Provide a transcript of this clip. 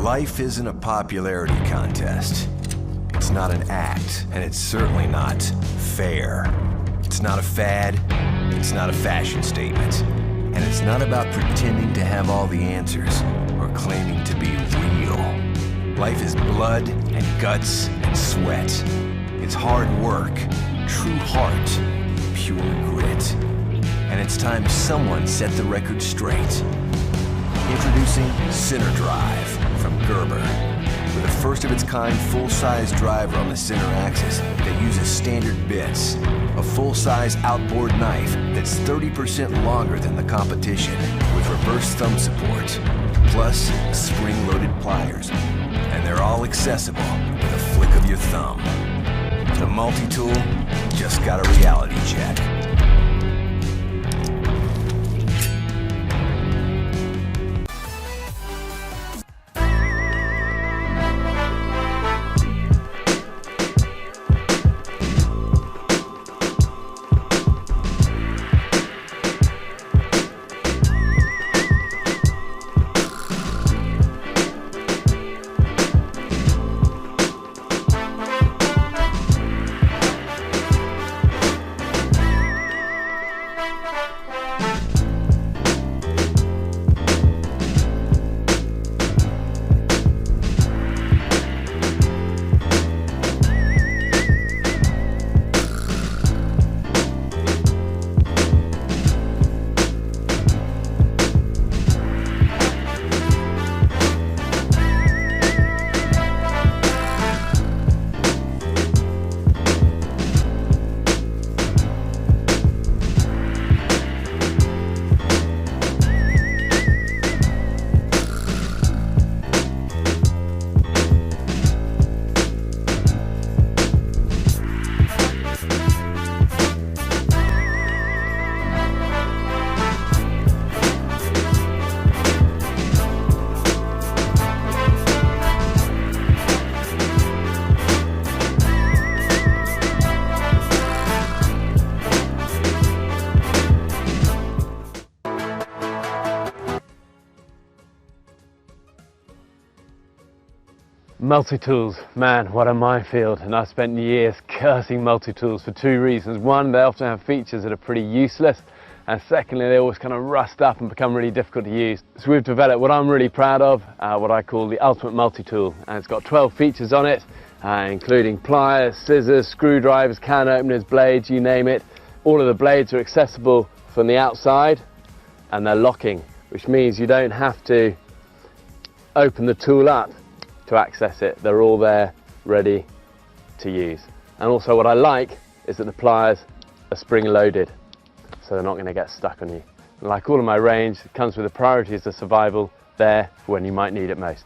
Life isn't a popularity contest. It's not an act, and it's certainly not fair. It's not a fad, it's not a fashion statement. And it's not about pretending to have all the answers or claiming to be real. Life is blood and guts and sweat. It's hard work, true heart, pure grit. And it's time someone set the record straight. Introducing Center Drive from Gerber. With a first-of-its-kind full-size driver on the center axis that uses standard bits. A full-size outboard knife that's 30% longer than the competition with reverse thumb support. Plus, spring-loaded pliers. And they're all accessible with a flick of your thumb. The Multitool just got a reality check. Multitools, man, what a minefield, and I've spent years cursing multitools for two reasons. One, they often have features that are pretty useless, and secondly, they always kind of rust up and become really difficult to use. So we've developed what I'm really proud of, what I call the ultimate multi-tool, and it's got 12 features on it, including pliers, scissors, screwdrivers, can openers, blades, you name it. All of the blades are accessible from the outside, and they're locking, which means you don't have to open the tool up to access it. They're all there ready to use. And also what I like is that the pliers are spring loaded, so they're not going to get stuck on you. And like all of my range, it comes with the priorities of survival there for when you might need it most.